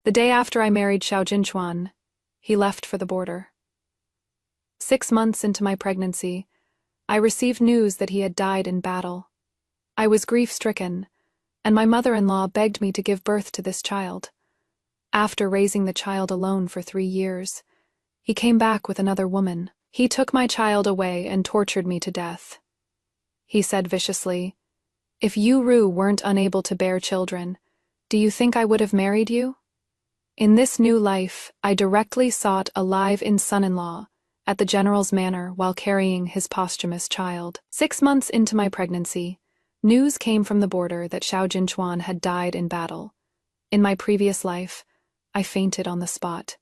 The day after I married Xiao Jinchuan, he left for the border. 6 months into my pregnancy, I received news that he had died in battle. I was grief-stricken, and my mother-in-law begged me to give birth to this child. After raising the child alone for 3 years, he came back with another woman. He took my child away and tortured me to death. He said viciously, "If you, Ru, weren't unable to bear children, do you think I would have married you?" In this new life, I directly sought a live-in son-in-law at the general's manor while carrying his posthumous child. 6 months into my pregnancy, news came from the border that Xiao Jinchuan had died in battle. In my previous life, I fainted on the spot.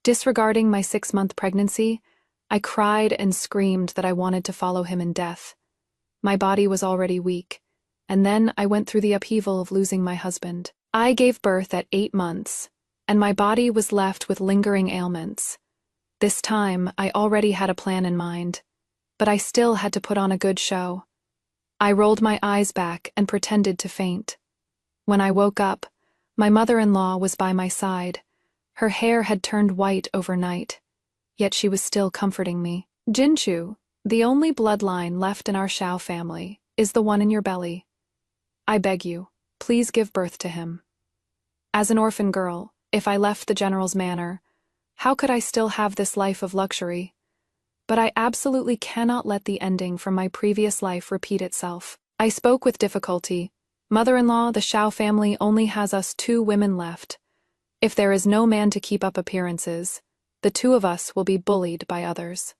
Disregarding my 6-month pregnancy, I cried and screamed that I wanted to follow him in death. My body was already weak, and then I went through the upheaval of losing my husband. I gave birth at 8 months, and my body was left with lingering ailments. This time, I already had a plan in mind, but I still had to put on a good show. I rolled my eyes back and pretended to faint. When I woke up, my mother-in-law was by my side. Her hair had turned white overnight, yet she was still comforting me. "Jinchu, the only bloodline left in our Xiao family is the one in your belly. I beg you, please give birth to him." As an orphan girl, if I left the general's manor, how could I still have this life of luxury? But I absolutely cannot let the ending from my previous life repeat itself. I spoke with difficulty. "Mother-in-law, the Xiao family only has us 2 women left. If there is no man to keep up appearances, the 2 of us will be bullied by others.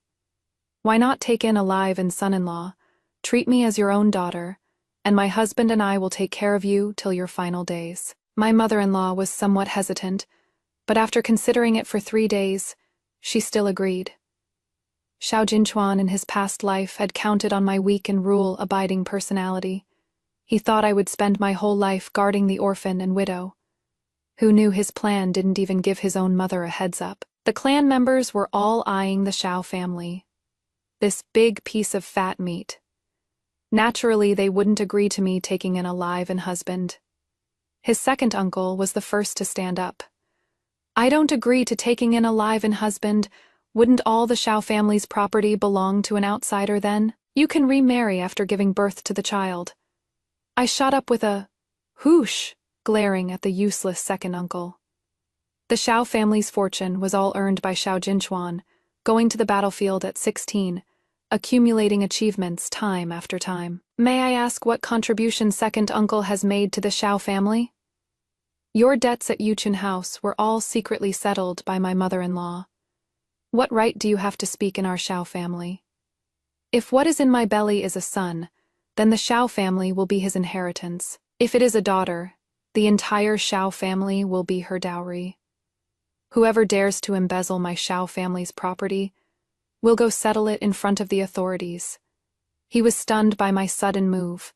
Why not take in a live-in son-in-law, treat me as your own daughter, and my husband and I will take care of you till your final days." My mother-in-law was somewhat hesitant, but after considering it for 3 days, she still agreed. Xiao Jinchuan in his past life had counted on my weak and rule-abiding personality. He thought I would spend my whole life guarding the orphan and widow. Who knew his plan didn't even give his own mother a heads-up? The clan members were all eyeing the Xiao family. This big piece of fat meat. Naturally, they wouldn't agree to me taking in a live-in husband. His second uncle was the first to stand up. "I don't agree to taking in a live-in husband. Wouldn't all the Xiao family's property belong to an outsider then? You can remarry after giving birth to the child." I shot up with a whoosh, glaring at the useless second uncle. The Xiao family's fortune was all earned by Xiao Jinchuan, going to the battlefield at 16, accumulating achievements time after time. "May I ask what contribution second uncle has made to the Xiao family?" "Your debts at Yuchun House were all secretly settled by my mother-in-law. What right do you have to speak in our Xiao family? If what is in my belly is a son, then the Xiao family will be his inheritance. If it is a daughter, the entire Xiao family will be her dowry. Whoever dares to embezzle my Xiao family's property will go settle it in front of the authorities." He was stunned by my sudden move.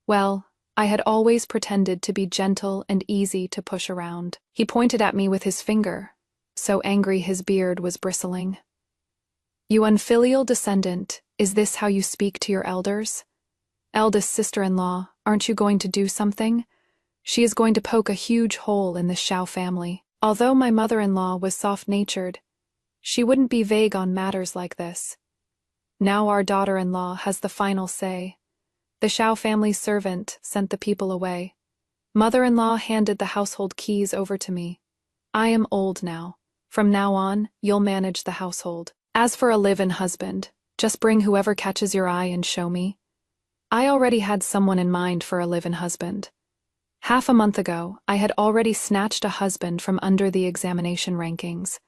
Well, I had always pretended to be gentle and easy to push around. He pointed at me with his finger, so angry his beard was bristling. "You unfilial descendant, is this how you speak to your elders? Eldest sister-in-law, aren't you going to do something? She is going to poke a huge hole in the Xiao family." Although my mother-in-law was soft-natured, she wouldn't be vague on matters like this. Now our daughter-in-law has the final say. The Xiao family's servant sent the people away. Mother-in-law handed the household keys over to me. "I am old now. From now on, you'll manage the household. As for a live-in husband, just bring whoever catches your eye and show me." I already had someone in mind for a live-in husband. Half a month ago, I had already snatched a husband from under the examination rankings.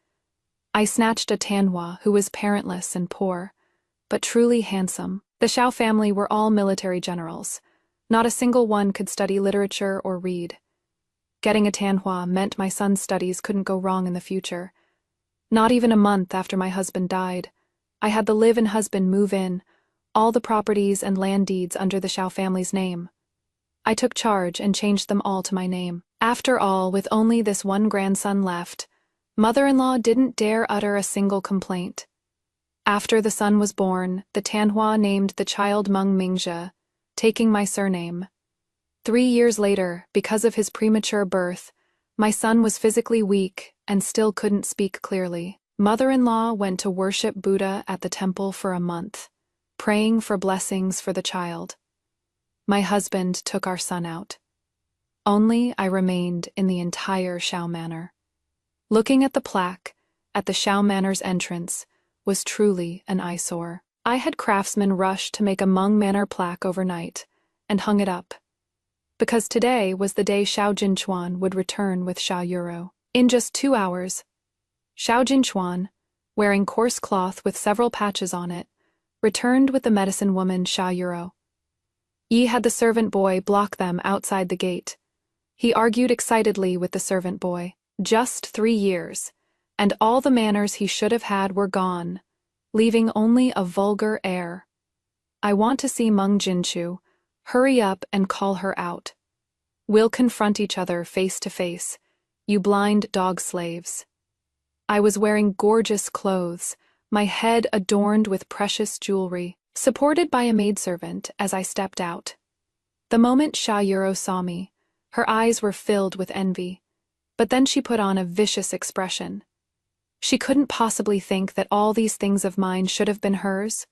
I snatched a Tanhua who was parentless and poor, but truly handsome. The Xiao family were all military generals. Not a single one could study literature or read. Getting a Tanhua meant my son's studies couldn't go wrong in the future. Not even a month after my husband died, I had the live-in husband move in, all the properties and land deeds under the Xiao family's name. I took charge and changed them all to my name. After all, with only this one grandson left, mother-in-law didn't dare utter a single complaint. After the son was born, the Tanhua named the child Meng Mingjie, taking my surname. 3 years later, because of his premature birth, My son was physically weak and still couldn't speak clearly. Mother-in-law went to worship Buddha at the temple for a month, praying for blessings for the child. My husband took our son out. Only I remained in the entire Shao Manor. Looking at the plaque at the Shao Manor's entrance was truly an eyesore. I had craftsmen rush to make a Hmong Manor plaque overnight and hung it up, because today was the day Xiao Jinchuan would return with Xiao Yuro. In just 2 hours, Xiao Jinchuan, wearing coarse cloth with several patches on it, returned with the medicine woman Xiao Yuro. Yi had the servant boy block them outside the gate. He argued excitedly with the servant boy. Just 3 years, and all the manners he should have had were gone, leaving only a vulgar air. I want to see Meng Jinchu. Hurry up and call her out. We'll confront each other face to face, you blind dog slaves. I was wearing gorgeous clothes, my head adorned with precious jewelry, supported by a maidservant as I stepped out. The moment Xiao Yuro saw me, her eyes were filled with envy, but then she put on a vicious expression. She couldn't possibly think that all these things of mine should have been hers.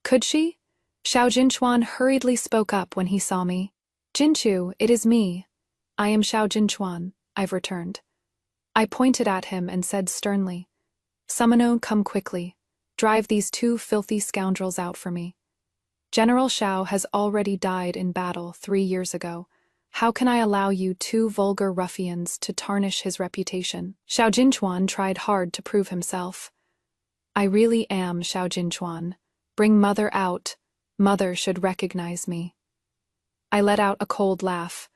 Could she? Xiao Jinchuan hurriedly spoke up when he saw me. Jinchu, it is me. I am Xiao Jinchuan, I've returned. I pointed at him and said sternly, Summono, come quickly. Drive these 2 filthy scoundrels out for me. General Xiao has already died in battle 3 years ago. How can I allow you 2 vulgar ruffians to tarnish his reputation? Xiao Jinchuan tried hard to prove himself. I really am Xiao Jinchuan. Bring Mother out. Mother should recognize me. I let out a cold laugh.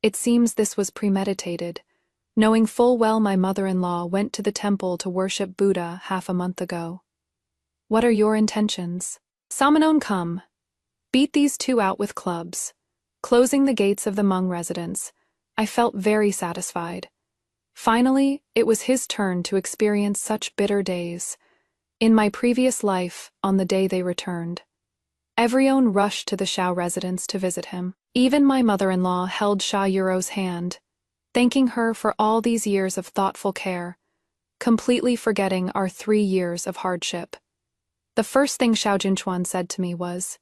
It seems this was premeditated, knowing full well my mother-in-law went to the temple to worship Buddha half a month ago. What are your intentions? Samanon, come. Beat these 2 out with clubs. Closing the gates of the Hmong residence, I felt very satisfied. Finally, it was his turn to experience such bitter days. In my previous life, on the day they returned, everyone rushed to the Xiao residence to visit him. Even my mother-in-law held Xiao Yuro's hand, thanking her for all these years of thoughtful care, completely forgetting our 3 years of hardship. The first thing Xiao Jinchuan said to me was,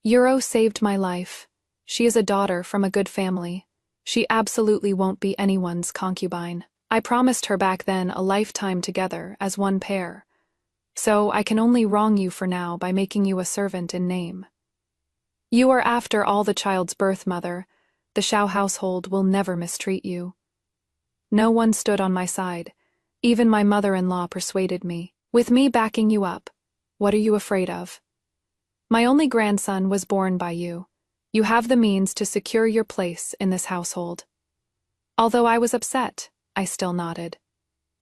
Yuro saved my life. She is a daughter from a good family. She absolutely won't be anyone's concubine. I promised her back then a lifetime together as one pair. So I can only wrong you for now by making you a servant in name. You are after all the child's birth, mother. The Xiao household will never mistreat you. No one stood on my side. Even my mother-in-law persuaded me. With me backing you up, what are you afraid of? My only grandson was born by you. You have the means to secure your place in this household. Although I was upset, I still nodded.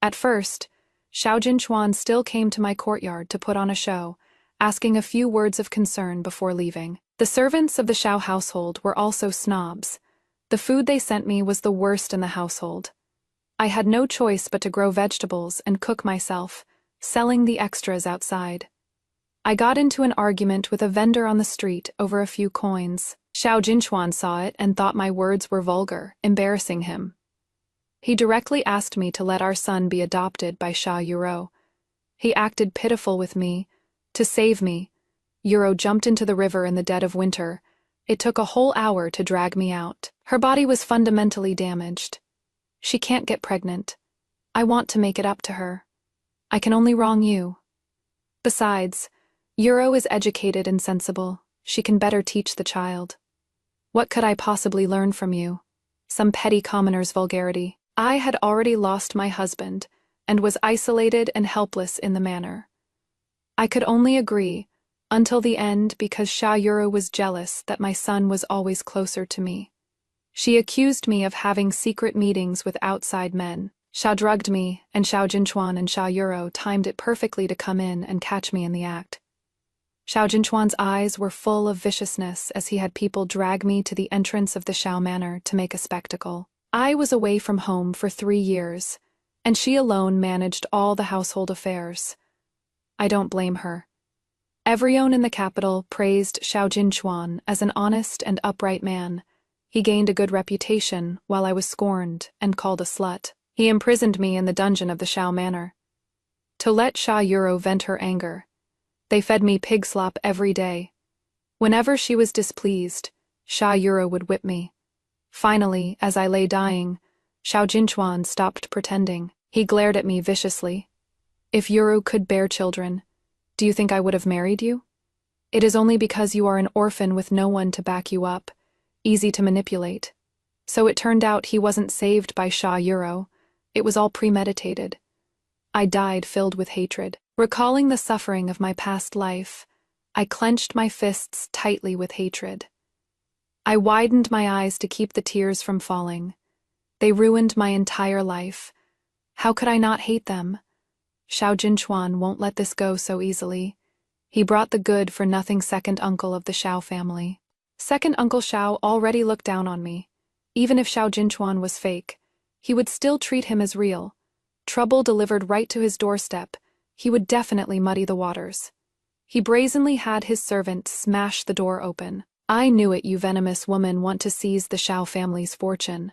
At first, Xiao Jinchuan still came to my courtyard to put on a show, asking a few words of concern before leaving. The servants of the Xiao household were also snobs. The food they sent me was the worst in the household. I had no choice but to grow vegetables and cook myself, selling the extras outside. I got into an argument with a vendor on the street over a few coins. Xiao Jinchuan saw it and thought my words were vulgar, embarrassing him. He directly asked me to let our son be adopted by Xiao Yuro. He acted pitiful with me. To save me, Yuro jumped into the river in the dead of winter. It took a whole hour to drag me out. Her body was fundamentally damaged. She can't get pregnant. I want to make it up to her. I can only wrong you. Besides, Yuro is educated and sensible. She can better teach the child. What could I possibly learn from you? Some petty commoner's vulgarity. I had already lost my husband and was isolated and helpless in the manor. I could only agree until the end because Xiao Yuro was jealous that my son was always closer to me. She accused me of having secret meetings with outside men. Xiao drugged me, and Xiao Jinchuan and Xiao Yuro timed it perfectly to come in and catch me in the act. Xiao Jinchuan's eyes were full of viciousness as he had people drag me to the entrance of the Xiao Manor to make a spectacle. I was away from home for 3 years, and she alone managed all the household affairs. I don't blame her. Everyone in the capital praised Xiao Jinchuan as an honest and upright man, He gained a good reputation while I was scorned and called a slut. He imprisoned me in the dungeon of the Shao Manor. To let Sha Yuro vent her anger, they fed me pig slop every day. Whenever she was displeased, Sha Yuro would whip me. Finally, as I lay dying, Xiao Jinchuan stopped pretending. He glared at me viciously. If Yuro could bear children, do you think I would have married you? It is only because you are an orphan with no one to back you up, easy to manipulate. So it turned out he wasn't saved by Sha Yuro. It was all premeditated. I died filled with hatred. Recalling the suffering of my past life, I clenched my fists tightly with hatred. I widened my eyes to keep the tears from falling. They ruined my entire life. How could I not hate them? Xiao Jinchuan won't let this go so easily. He brought the good-for-nothing second uncle of the Xiao family. Second Uncle Xiao already looked down on me. Even if Xiao Jinchuan was fake, he would still treat him as real. Trouble delivered right to his doorstep, he would definitely muddy the waters. He brazenly had his servant smash the door open. I knew it, you venomous woman want to seize the Xiao family's fortune.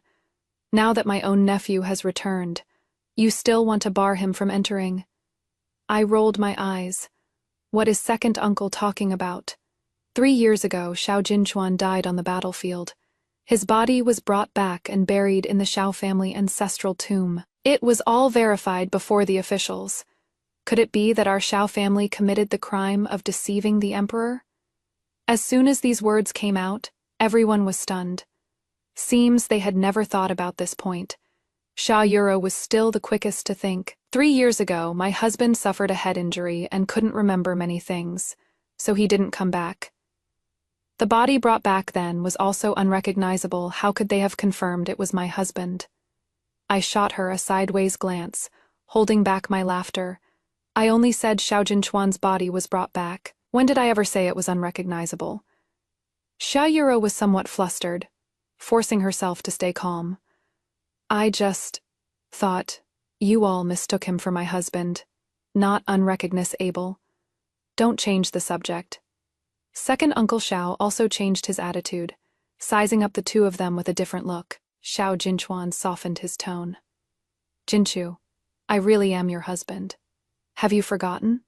Now that my own nephew has returned, you still want to bar him from entering. I rolled my eyes. What is second uncle talking about? 3 years ago, Xiao Jinchuan died on the battlefield. His body was brought back and buried in the Xiao family ancestral tomb. It was all verified before the officials. Could it be that our Xiao family committed the crime of deceiving the emperor? As soon as these words came out, everyone was stunned. Seems they had never thought about this point. Sha Yuro was still the quickest to think. 3 years ago, my husband suffered a head injury and couldn't remember many things, so he didn't come back. The body brought back then was also unrecognizable. How could they have confirmed it was my husband? I shot her a sideways glance, holding back my laughter. I only said Xiao Jinchuan's body was brought back. When did I ever say it was unrecognizable? Xia Yuro was somewhat flustered, forcing herself to stay calm. I just thought you all mistook him for my husband, not unrecognizable. Don't change the subject. Second Uncle Xiao also changed his attitude, sizing up the two of them with a different look. Xiao Jinchuan softened his tone. Jinchu, I really am your husband. Have you forgotten?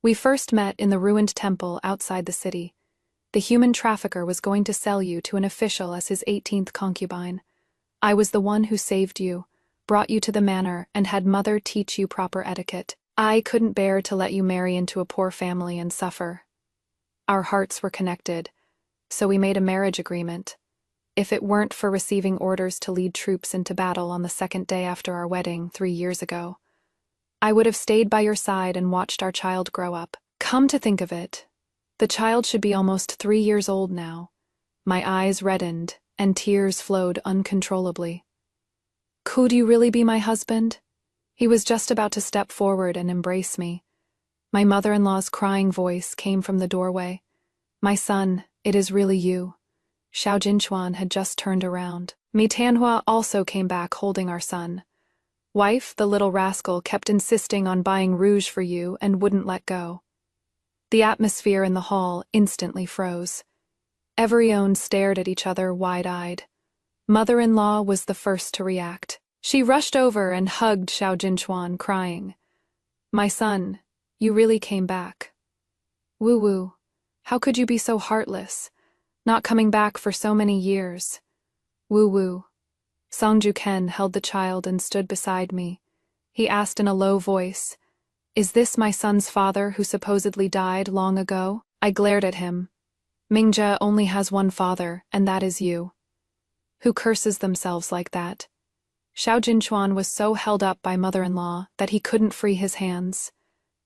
We first met in the ruined temple outside the city. The human trafficker was going to sell you to an official as his 18th concubine. I was the one who saved you, brought you to the manor, and had mother teach you proper etiquette. I couldn't bear to let you marry into a poor family and suffer. Our hearts were connected, so we made a marriage agreement. If it weren't for receiving orders to lead troops into battle on the second day after our wedding 3 years ago, I would have stayed by your side and watched our child grow up. Come to think of it, the child should be almost 3 years old now. My eyes reddened, and tears flowed uncontrollably. Could you really be my husband? He was just about to step forward and embrace me. My mother-in-law's crying voice came from the doorway. My son, it is really you. Xiao Jinchuan had just turned around. Mi Tianhua also came back holding our son. Wife, the little rascal kept insisting on buying rouge for you and wouldn't let go. The atmosphere in the hall instantly froze. Everyone stared at each other wide-eyed. Mother-in-law was the first to react. She rushed over and hugged Xiao Jinchuan, crying, My son, you really came back. Woo-woo, how could you be so heartless, not coming back for so many years? Woo-woo. Song Juken held the child and stood beside me. He asked in a low voice, Is this my son's father who supposedly died long ago? I glared at him. Mingjie only has one father, and that is you. Who curses themselves like that? Xiao Jinchuan was so held up by mother-in-law that he couldn't free his hands.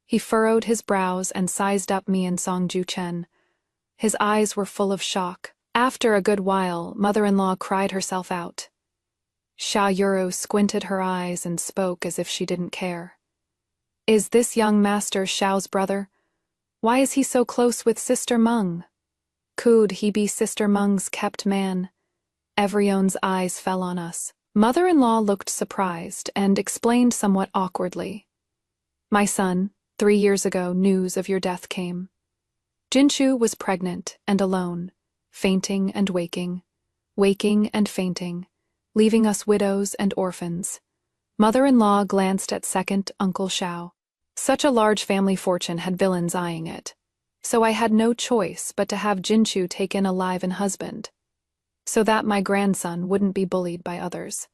He furrowed his brows and sized up me and Song Juchen. His eyes were full of shock. After a good while, mother-in-law cried herself out. Xia Yuro squinted her eyes and spoke as if she didn't care. Is this young master Xiao's brother? Why is he so close with Sister Meng? Could he be Sister Meng's kept man? Everyone's eyes fell on us. Mother-in-law looked surprised and explained somewhat awkwardly. My son, 3 years ago, news of your death came. Jinchu was pregnant and alone, fainting and waking. waking and fainting, leaving us widows and orphans. Mother-in-law glanced at second Uncle Xiao. Such a large family fortune had villains eyeing it. So I had no choice but to have Jinchu taken alive and husband, so that my grandson wouldn't be bullied by others.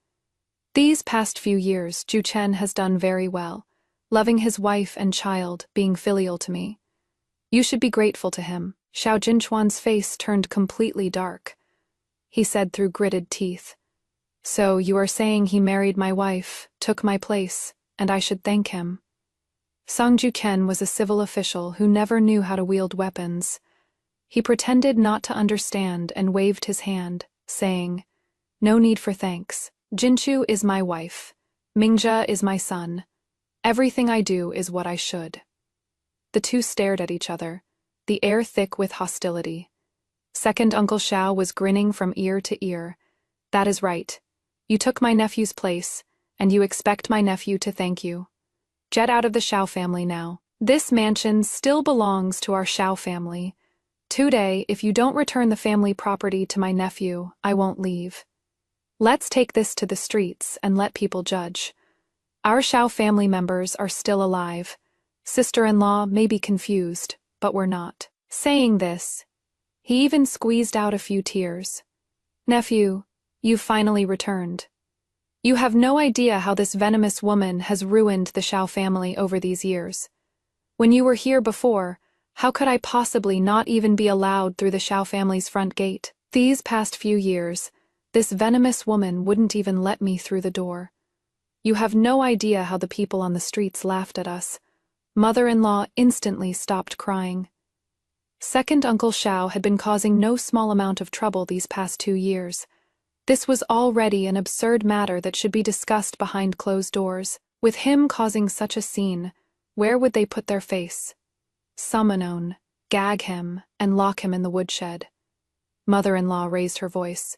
These past few years, Ju Chen has done very well, loving his wife and child, being filial to me. You should be grateful to him. Xiao Jinchuan's face turned completely dark. He said through gritted teeth, "So you are saying he married my wife, took my place, and I should thank him?" Song Juken was a civil official who never knew how to wield weapons. He pretended not to understand and waved his hand, saying, "No need for thanks. Jinchu is my wife. Mingjia is my son. Everything I do is what I should." The two stared at each other, the air thick with hostility. Second Uncle Xiao was grinning from ear to ear. "That is right. You took my nephew's place, and you expect my nephew to thank you. Jet out of the Xiao family now. This mansion still belongs to our Xiao family. Today, if you don't return the family property to my nephew, I won't leave. Let's take this to the streets and let people judge. Our Xiao family members are still alive. Sister-in-law may be confused, but we're not." Saying this, he even squeezed out a few tears. "Nephew, you've finally returned. You have no idea how this venomous woman has ruined the Xiao family over these years. When you were here before, how could I possibly not even be allowed through the Xiao family's front gate? These past few years, this venomous woman wouldn't even let me through the door. You have no idea how the people on the streets laughed at us." Mother-in-law instantly stopped crying. Second Uncle Xiao had been causing no small amount of trouble these past 2 years. This was already an absurd matter that should be discussed behind closed doors. With him causing such a scene, where would they put their face? Summon, gag him, and lock him in the woodshed. Mother-in-law raised her voice.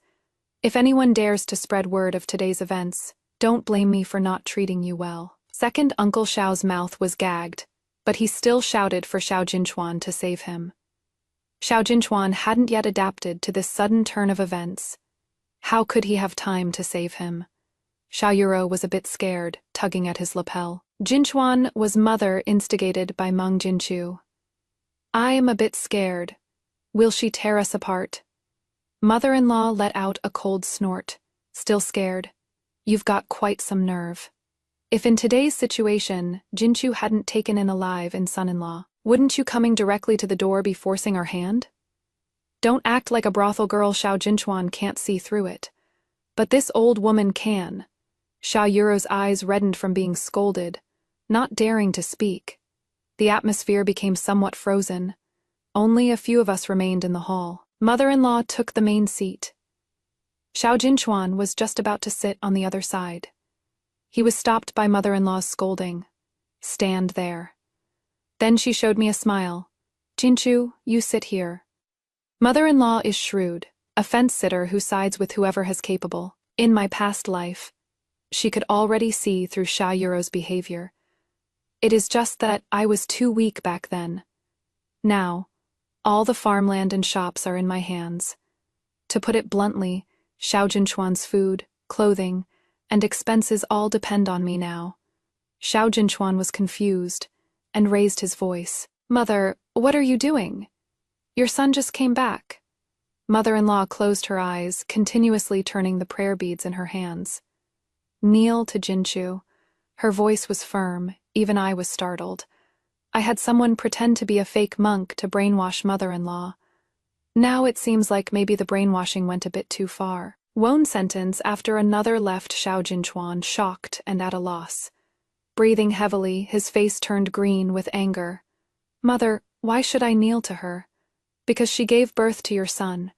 "If anyone dares to spread word of today's events, don't blame me for not treating you well." Second Uncle Xiao's mouth was gagged, but he still shouted for Xiao Jinchuan to save him. Xiao Jinchuan hadn't yet adapted to this sudden turn of events. How could he have time to save him? Xiao Yuro was a bit scared, tugging at his lapel. Jinchuan was mother instigated by Meng Jinchu. "I am a bit scared. Will she tear us apart?" Mother-in-law let out a cold snort. "Still scared? You've got quite some nerve. If in today's situation, Jinchu hadn't taken in alive and son-in-law, wouldn't you coming directly to the door be forcing our hand? Don't act like a brothel girl. Xiao Jinchuan can't see through it. But this old woman can." Xiao Yuro's eyes reddened from being scolded, not daring to speak. The atmosphere became somewhat frozen. Only a few of us remained in the hall. Mother-in-law took the main seat. Xiao Jinchuan was just about to sit on the other side. He was stopped by mother-in-law's scolding. "Stand there." Then she showed me a smile. "Jinchu, you sit here." Mother-in-law is shrewd, a fence-sitter who sides with whoever is capable. In my past life, she could already see through Xiao Yuro's behavior. It is just that I was too weak back then. Now, all the farmland and shops are in my hands. To put it bluntly, Xiao Jinchuan's food, clothing, and expenses all depend on me now. Xiao Jinchuan was confused and raised his voice. "Mother, what are you doing? Your son just came back." Mother-in-law closed her eyes, continuously turning the prayer beads in her hands. "Kneel to Jinchu." Her voice was firm, even I was startled. I had someone pretend to be a fake monk to brainwash mother-in-law. Now it seems like maybe the brainwashing went a bit too far. One sentence after another left Xiao Jinchuan shocked and at a loss. Breathing heavily, his face turned green with anger. "Mother, why should I kneel to her? Because she gave birth to your son,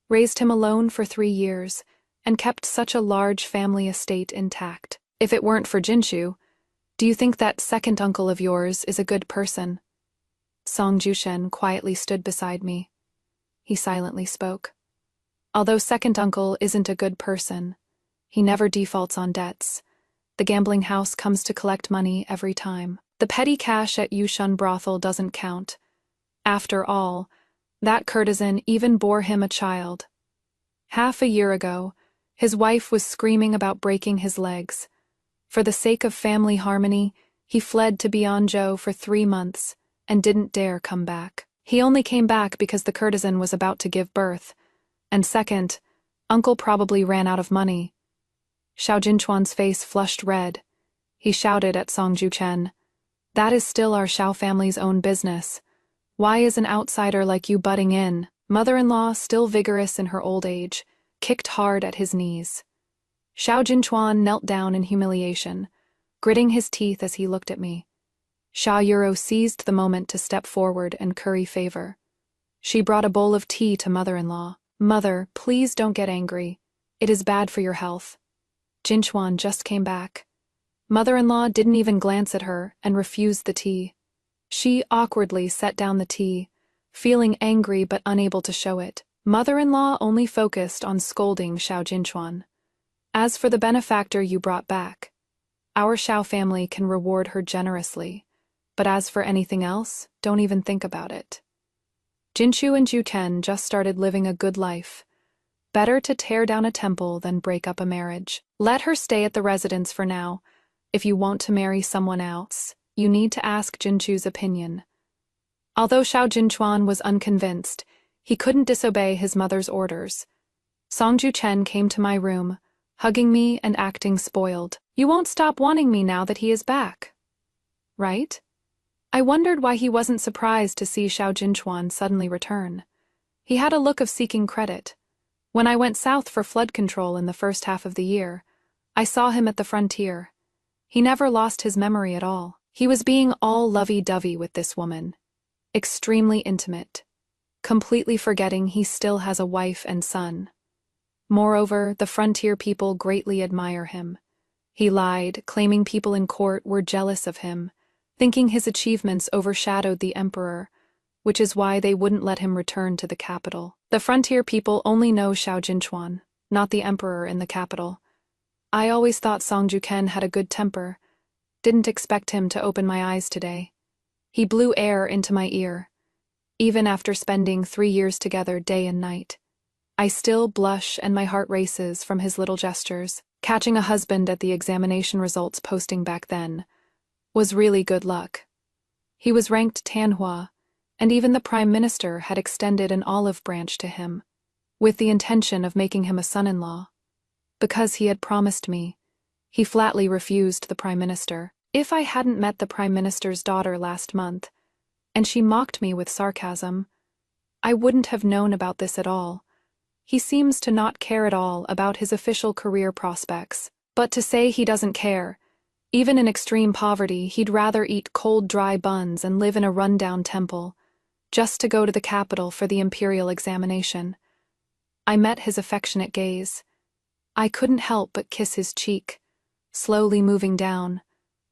raised him alone for 3 years, and kept such a large family estate intact. If it weren't for Jinchu, do you think that second uncle of yours is a good person?" Song Jushen quietly stood beside me. He silently spoke. "Although second uncle isn't a good person, he never defaults on debts. The gambling house comes to collect money every time. The petty cash at Yushun brothel doesn't count. After all, that courtesan even bore him a child. Half a year ago, his wife was screaming about breaking his legs. For the sake of family harmony, he fled to Beyonjo for 3 months and didn't dare come back. He only came back because the courtesan was about to give birth. And second, Uncle probably ran out of money. Xiao Jinchuan's face flushed red. He shouted at Song Juchen, "That is still our Xiao family's own business. Why is an outsider like you butting in?" Mother-in-law, still vigorous in her old age, kicked hard at his knees. Xiao Jinchuan knelt down in humiliation, gritting his teeth as he looked at me. Xia Yuro seized the moment to step forward and curry favor. She brought a bowl of tea to mother-in-law. "Mother, please don't get angry. It is bad for your health." Jinchuan just came back. Mother-in-law didn't even glance at her and refused the tea. She awkwardly set down the tea, feeling angry but unable to show it. Mother-in-law only focused on scolding Xiao Jinchuan. "As for the benefactor you brought back, our Xiao family can reward her generously, but as for anything else, don't even think about it." Jinchu and Juten just started living a good life. Better to tear down a temple than break up a marriage. Let her stay at the residence for now. If you want to marry someone else, you need to ask Jinchu's opinion. Although Xiao Jinchuan was unconvinced, he couldn't disobey his mother's orders. Song Juchen came to my room, hugging me and acting spoiled. "You won't stop wanting me now that he is back, right?" I wondered why he wasn't surprised to see Xiao Jinchuan suddenly return. He had a look of seeking credit. When I went south for flood control in the first half of the year, I saw him at the frontier. He never lost his memory at all. He was being all lovey-dovey with this woman. Extremely intimate. Completely forgetting he still has a wife and son. Moreover, the frontier people greatly admire him. He lied, claiming people in court were jealous of him, thinking his achievements overshadowed the emperor, which is why they wouldn't let him return to the capital. The frontier people only know Xiao Jinchuan, not the emperor in the capital. I always thought Song Juchen had a good temper. Didn't expect him to open my eyes today. He blew air into my ear. Even after spending 3 years together day and night, I still blush and my heart races from his little gestures. Catching a husband at the examination results posting back then was really good luck. He was ranked Tanhua, and even the Prime Minister had extended an olive branch to him, with the intention of making him a son-in-law. Because he had promised me, he flatly refused the Prime Minister. If I hadn't met the Prime Minister's daughter last month, and she mocked me with sarcasm, I wouldn't have known about this at all. He seems to not care at all about his official career prospects. But to say he doesn't care, even in extreme poverty, he'd rather eat cold, dry buns and live in a rundown temple, just to go to the capital for the imperial examination. I met his affectionate gaze. I couldn't help but kiss his cheek, slowly moving down,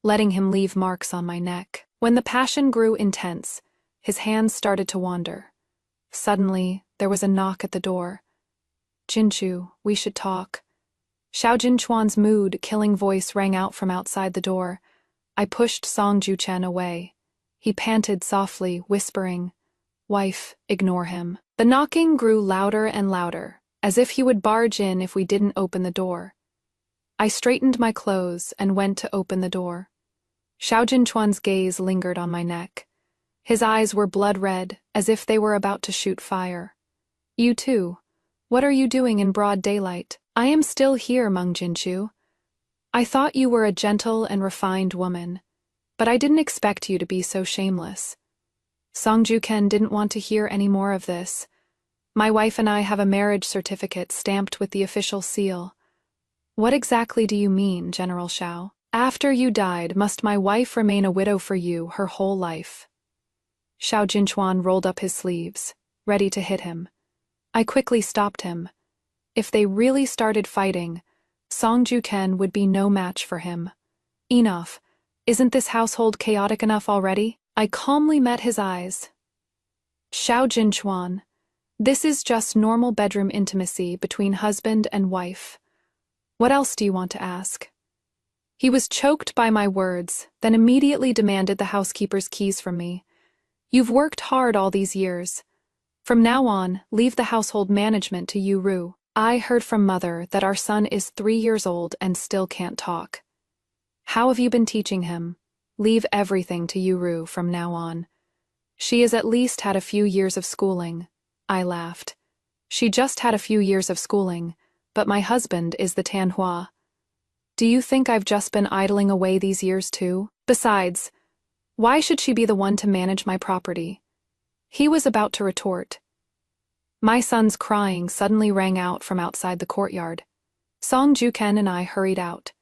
letting him leave marks on my neck. When the passion grew intense, his hands started to wander. Suddenly, there was a knock at the door. "Jinchu, we should talk." Xiao Jinchuan's mood-killing voice rang out from outside the door. I pushed Song Juchen away. He panted softly, whispering, "Wife, ignore him." The knocking grew louder and louder, as if he would barge in if we didn't open the door. I straightened my clothes and went to open the door. Xiao Jinchuan's gaze lingered on my neck. His eyes were blood-red, as if they were about to shoot fire. "You too. What are you doing in broad daylight?" "I am still here, Meng Jinchu. I thought you were a gentle and refined woman, but I didn't expect you to be so shameless." Song Juchen didn't want to hear any more of this. "My wife and I have a marriage certificate stamped with the official seal." "What exactly do you mean, General Xiao? After you died, must my wife remain a widow for you her whole life?" Xiao Jinchuan rolled up his sleeves, ready to hit him. I quickly stopped him. If they really started fighting, Song Juchen would be no match for him. "Enough. Isn't this household chaotic enough already?" I calmly met his eyes. "Xiao Jinchuan, this is just normal bedroom intimacy between husband and wife. What else do you want to ask?" He was choked by my words, then immediately demanded the housekeeper's keys from me. "You've worked hard all these years. From now on, leave the household management to Yu Ru." I heard from Mother that our son is 3 years old and still can't talk. How have you been teaching him? Leave everything to Yuru from now on. She has at least had a few years of schooling. I laughed. She just had a few years of schooling, but my husband is the Tanhua. Do you think I've just been idling away these years too? Besides, why should she be the one to manage my property? He was about to retort. My son's crying suddenly rang out from outside the courtyard. Song Juken and I hurried out.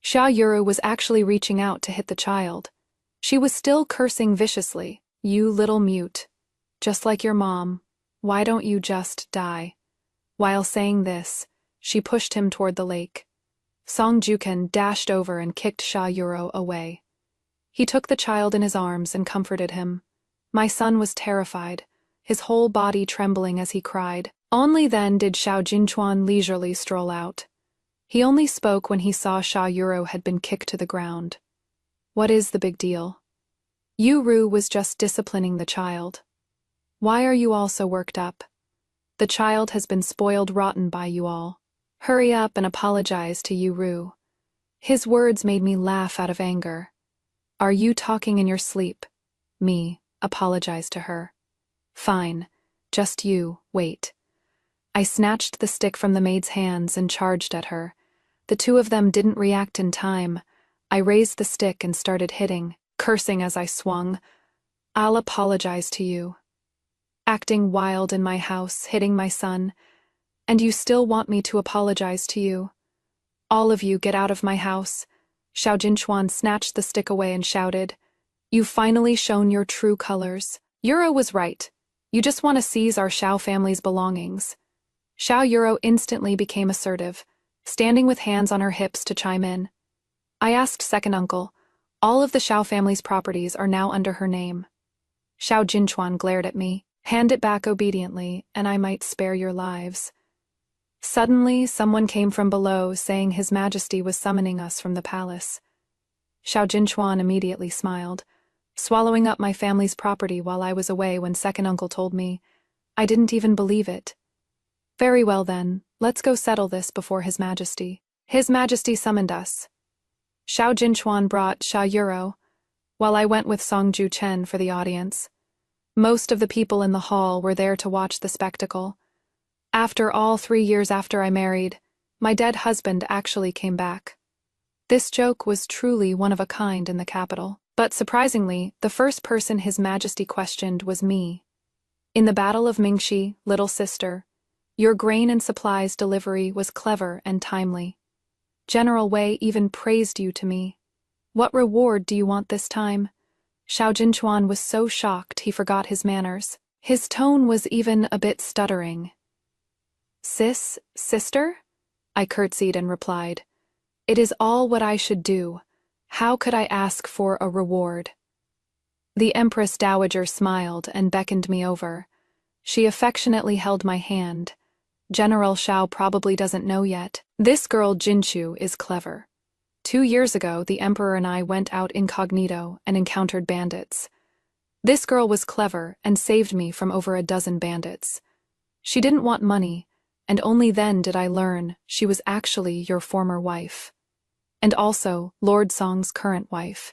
Xia Yuru was actually reaching out to hit the child. She was still cursing viciously. You little mute. Just like your mom. Why don't you just die? While saying this, she pushed him toward the lake. Song Juken dashed over and kicked Xia Yuru away. He took the child in his arms and comforted him. My son was terrified, his whole body trembling as he cried. Only then did Xiao Jinchuan leisurely stroll out. He only spoke when he saw Xia Yuru had been kicked to the ground. What is the big deal? Yuru was just disciplining the child. Why are you all so worked up? The child has been spoiled rotten by you all. Hurry up and apologize to Yuru. His words made me laugh out of anger. Are you talking in your sleep? Me, apologize to her. Fine, just you, wait. I snatched the stick from the maid's hands and charged at her. The two of them didn't react in time. I raised the stick and started hitting, cursing as I swung. I'll apologize to you. Acting wild in my house, hitting my son. And you still want me to apologize to you? All of you get out of my house. Xiao Jinchuan snatched the stick away and shouted, You've finally shown your true colors. Yuro was right. You just want to seize our Xiao family's belongings. Xiao Yuro instantly became assertive, standing with hands on her hips to chime in. I asked second uncle, all of the Xiao family's properties are now under her name. Xiao Jinchuan glared at me. Hand it back obediently, and I might spare your lives. Suddenly, someone came from below, saying His Majesty was summoning us from the palace. Xiao Jinchuan immediately smiled, swallowing up my family's property while I was away when second uncle told me. I didn't even believe it. Very well then, let's go settle this before His Majesty. His Majesty summoned us. Xiao Jinchuan brought Xia Yuro, while I went with Song Ju Chen for the audience. Most of the people in the hall were there to watch the spectacle. After all 3 years after I married, my dead husband actually came back. This joke was truly one of a kind in the capital. But surprisingly, the first person His Majesty questioned was me. In the Battle of Mingxi, little sister, your grain and supplies delivery was clever and timely. General Wei even praised you to me. What reward do you want this time? Xiao Jinchuan was so shocked he forgot his manners. His tone was even a bit stuttering. Sister? I curtsied and replied. It is all what I should do. How could I ask for a reward? The Empress Dowager smiled and beckoned me over. She affectionately held my hand. General Xiao probably doesn't know yet. This girl Jinchu is clever. 2 years ago, the Emperor and I went out incognito and encountered bandits. This girl was clever and saved me from over a dozen bandits. She didn't want money, and only then did I learn she was actually your former wife. And also Lord Song's current wife.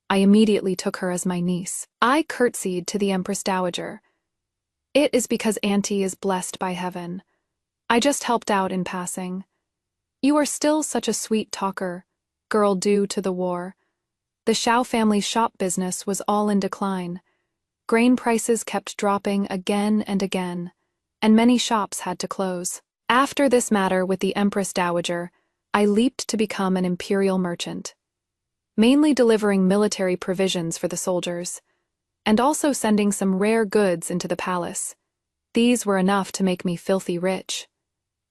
I immediately took her as my niece. I curtsied to the Empress Dowager. It is because Auntie is blessed by heaven. I just helped out in passing. You are still such a sweet talker, girl due to the war. The Xiao family's shop business was all in decline. Grain prices kept dropping again and again, and many shops had to close. After this matter with the Empress Dowager, I leaped to become an imperial merchant, mainly delivering military provisions for the soldiers, and also sending some rare goods into the palace. These were enough to make me filthy rich.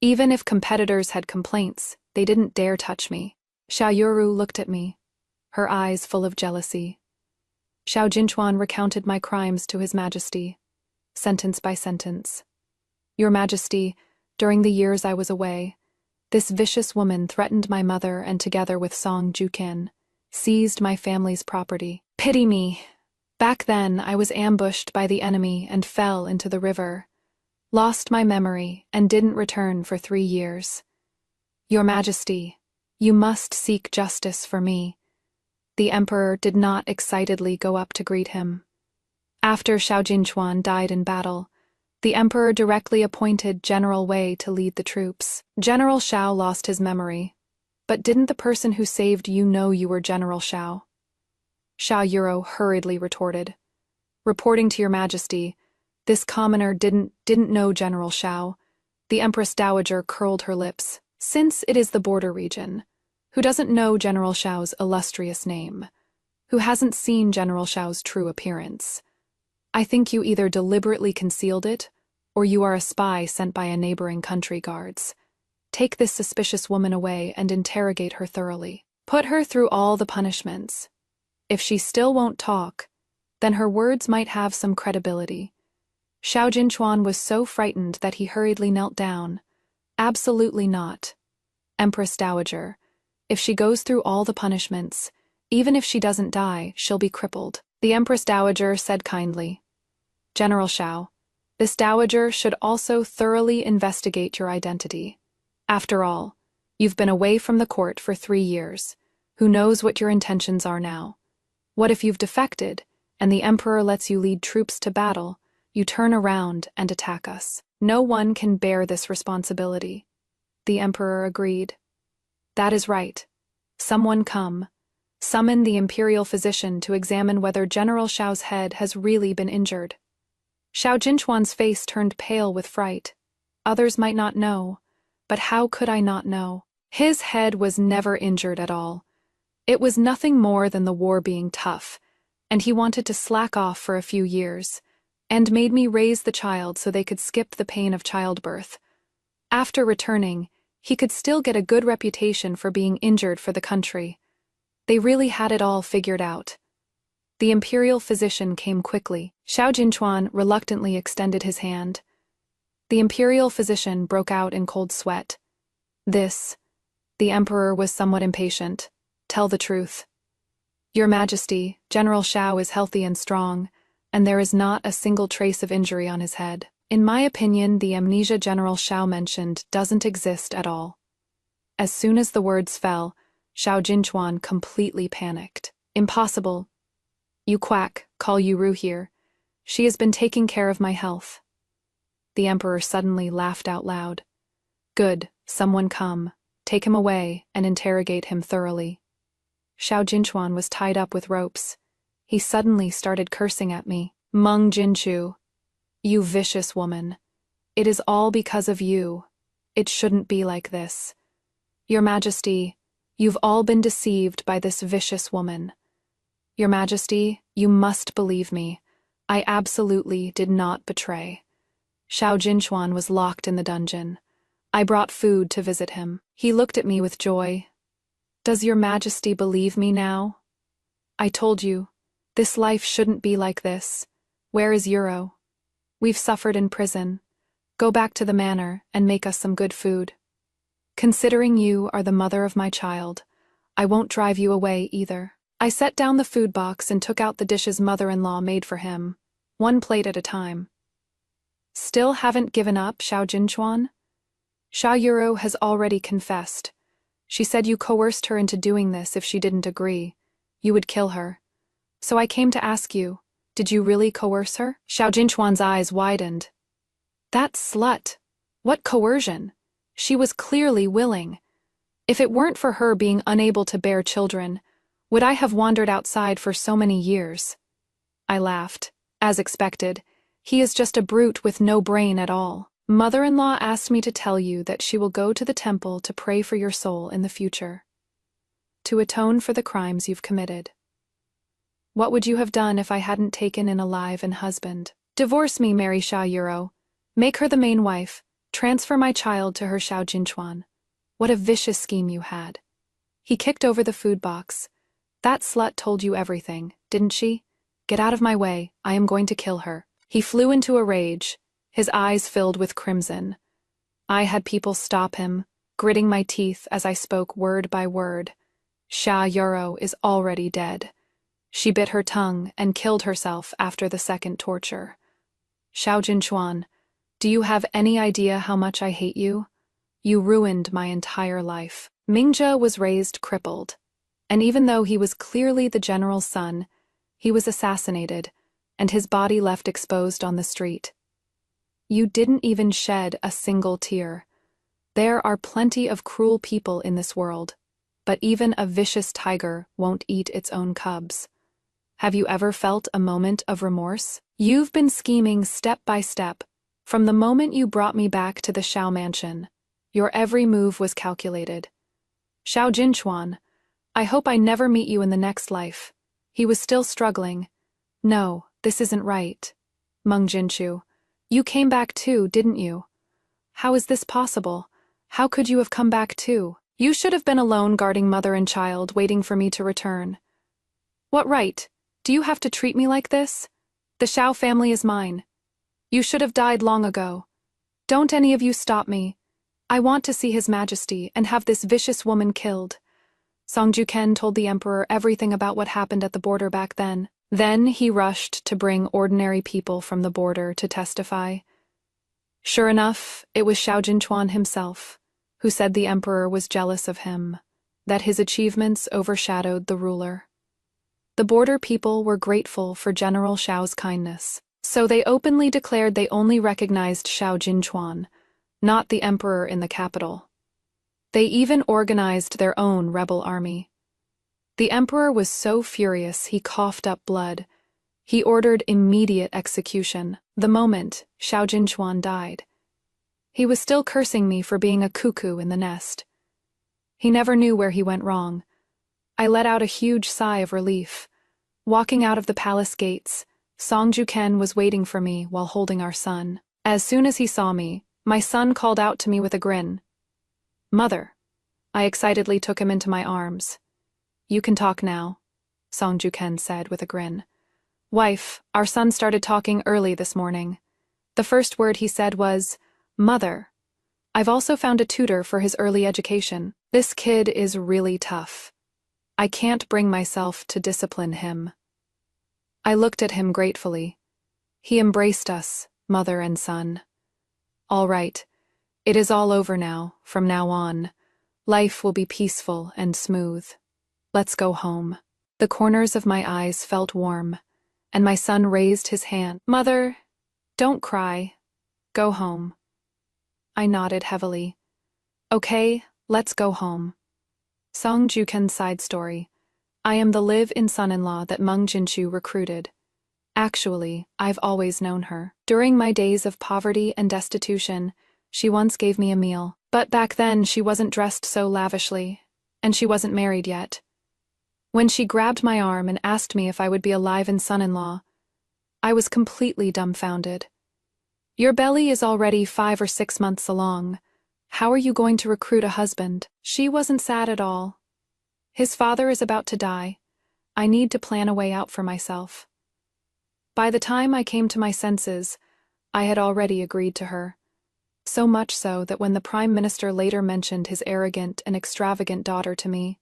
Even if competitors had complaints, they didn't dare touch me. Xia Yuru looked at me, her eyes full of jealousy. Xiao Jinchuan recounted my crimes to His Majesty, sentence by sentence. Your Majesty, during the years I was away, this vicious woman threatened my mother and together with Song Juken, seized my family's property. Pity me. Back then, I was ambushed by the enemy and fell into the river. Lost my memory and didn't return for 3 years. Your Majesty, you must seek justice for me. The emperor did not excitedly go up to greet him. After Xiao Jinchuan died in battle, the emperor directly appointed General Wei to lead the troops. General Xiao lost his memory. But didn't the person who saved you know you were General Xiao? Xiao Yuro hurriedly retorted. Reporting to your Majesty, this commoner didn't know General Xiao. The Empress Dowager curled her lips. Since it is the border region, who doesn't know General Xiao's illustrious name? Who hasn't seen General Xiao's true appearance? I think you either deliberately concealed it, or you are a spy sent by a neighboring country guards. Take this suspicious woman away and interrogate her thoroughly. Put her through all the punishments. If she still won't talk, then her words might have some credibility. Xiao Jinchuan was so frightened that he hurriedly knelt down. Absolutely not. Empress Dowager, if she goes through all the punishments, even if she doesn't die, she'll be crippled. The Empress Dowager said kindly, General Xiao, this Dowager should also thoroughly investigate your identity. After all, you've been away from the court for 3 years. Who knows what your intentions are now? What if you've defected, and the emperor lets you lead troops to battle, you turn around and attack us? No one can bear this responsibility. The emperor agreed. That is right. Someone come. Summon the imperial physician to examine whether General Xiao's head has really been injured. Xiao Jinchuan's face turned pale with fright. Others might not know, but how could I not know? His head was never injured at all. It was nothing more than the war being tough, and he wanted to slack off for a few years, and made me raise the child so they could skip the pain of childbirth. After returning, he could still get a good reputation for being injured for the country. They really had it all figured out. The imperial physician came quickly. Xiao Jinchuan reluctantly extended his hand. The imperial physician broke out in cold sweat. The emperor was somewhat impatient. Tell the truth. Your Majesty, General Xiao is healthy and strong, and there is not a single trace of injury on his head. In my opinion, the amnesia General Xiao mentioned doesn't exist at all. As soon as the words fell, Xiao Jinchuan completely panicked. Impossible. You quack, call Yuru here. She has been taking care of my health. The emperor suddenly laughed out loud. Good, someone come. Take him away and interrogate him thoroughly. Xiao Jinchuan was tied up with ropes. He suddenly started cursing at me. Meng Jinchu. You vicious woman. It is all because of you. It shouldn't be like this. Your Majesty, you've all been deceived by this vicious woman. Your Majesty, you must believe me. I absolutely did not betray. Xiao Jinchuan was locked in the dungeon. I brought food to visit him. He looked at me with joy. Does your Majesty believe me now? I told you, this life shouldn't be like this. Where is Euro? We've suffered in prison. Go back to the manor and make us some good food. Considering you are the mother of my child, I won't drive you away either. I set down the food box and took out the dishes mother-in-law made for him, one plate at a time. Still haven't given up, Xiao Jinchuan? Xia Yuro has already confessed. She said you coerced her into doing this if she didn't agree. You would kill her. So I came to ask you, did you really coerce her? Xiao Jinchuan's eyes widened. That slut! What coercion? She was clearly willing. If it weren't for her being unable to bear children, would I have wandered outside for so many years? I laughed. As expected, he is just a brute with no brain at all. Mother-in-law asked me to tell you that she will go to the temple to pray for your soul in the future, to atone for the crimes you've committed. What would you have done if I hadn't taken in alive an husband? Divorce me, Mary Xia Yuro. Make her the main wife. Transfer my child to her, Xiao Jinchuan. What a vicious scheme you had. He kicked over the food box. That slut told you everything, didn't she? Get out of my way, I am going to kill her. He flew into a rage, his eyes filled with crimson. I had people stop him, gritting my teeth as I spoke word by word. Xia Yuro is already dead. She bit her tongue and killed herself after the second torture. Xiao Jinchuan, Do you have any idea how much I hate you? You ruined my entire life. Mingjie was raised crippled, and even though he was clearly the general's son, he was assassinated, and his body left exposed on the street. You didn't even shed a single tear. There are plenty of cruel people in this world, but even a vicious tiger won't eat its own cubs. Have you ever felt a moment of remorse? You've been scheming step by step, from the moment you brought me back to the Xiao mansion. Your every move was calculated. Xiao Jinchuan, I hope I never meet you in the next life. He was still struggling. No, this isn't right. Meng Jinchu, you came back too, didn't you? How is this possible? How could you have come back too? You should have been alone guarding mother and child, waiting for me to return. What right? Do you have to treat me like this? The Xiao family is mine. You should have died long ago. Don't any of you stop me. I want to see His Majesty and have this vicious woman killed. Song Juken told the emperor everything about what happened at the border back then. Then he rushed to bring ordinary people from the border to testify. Sure enough, it was Xiao Jinchuan himself, who said the emperor was jealous of him, that his achievements overshadowed the ruler. The border people were grateful for General Xiao's kindness, so they openly declared they only recognized Xiao Jinchuan, not the emperor in the capital. They even organized their own rebel army. The emperor was so furious he coughed up blood. He ordered immediate execution the moment Xiao Jinchuan died. He was still cursing me for being a cuckoo in the nest. He never knew where he went wrong. I let out a huge sigh of relief. Walking out of the palace gates, Song Juken was waiting for me while holding our son. As soon as he saw me, my son called out to me with a grin. Mother. I excitedly took him into my arms. You can talk now, Song Juken said with a grin. Wife, our son started talking early this morning. The first word he said was, Mother. I've also found a tutor for his early education. This kid is really tough. I can't bring myself to discipline him. I looked at him gratefully. He embraced us, mother and son. All right. It is all over now, from now on. Life will be peaceful and smooth. Let's go home. The corners of my eyes felt warm, and my son raised his hand. Mother, don't cry. Go home. I nodded heavily. Okay, let's go home. Song Juken's side story. I am the live-in son-in-law that Meng Jinchu recruited. Actually, I've always known her. During my days of poverty and destitution, she once gave me a meal. But back then, she wasn't dressed so lavishly, and she wasn't married yet. When she grabbed my arm and asked me if I would be a live-in son-in-law, I was completely dumbfounded. Your belly is already 5 or 6 months along. How are you going to recruit a husband? She wasn't sad at all. His father is about to die. I need to plan a way out for myself. By the time I came to my senses, I had already agreed to her. So much so that when the Prime Minister later mentioned his arrogant and extravagant daughter to me,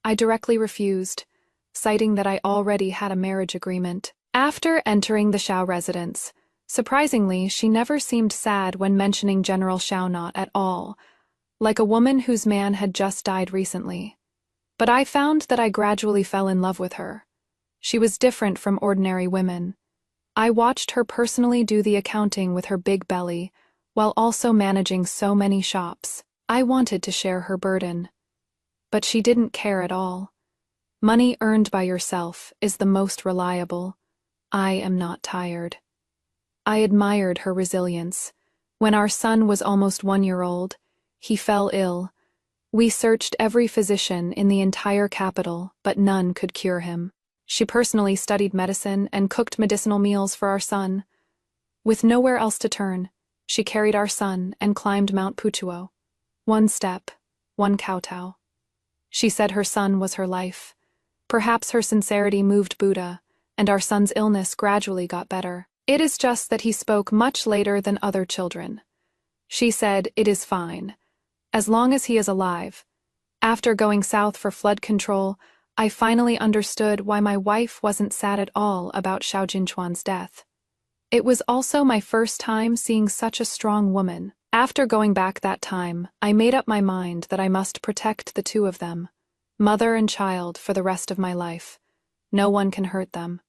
I directly refused, citing that I already had a marriage agreement. After entering the Xiao residence, surprisingly, she never seemed sad when mentioning General Xiao, not at all, like a woman whose man had just died recently. But I found that I gradually fell in love with her. She was different from ordinary women. I watched her personally do the accounting with her big belly, while also managing so many shops. I wanted to share her burden. But she didn't care at all. Money earned by yourself is the most reliable. I am not tired. I admired her resilience. When our son was almost 1 year old, he fell ill. We searched every physician in the entire capital, but none could cure him. She personally studied medicine and cooked medicinal meals for our son. With nowhere else to turn, she carried our son and climbed Mount Putuo. 1 step, 1 kowtow. She said her son was her life. Perhaps her sincerity moved Buddha, and our son's illness gradually got better. It is just that he spoke much later than other children. She said, "It is fine, as long as he is alive." After going south for flood control, I finally understood why my wife wasn't sad at all about Xiao Jinchuan's death. It was also my first time seeing such a strong woman. After going back that time, I made up my mind that I must protect the two of them, mother and child, for the rest of my life. No one can hurt them.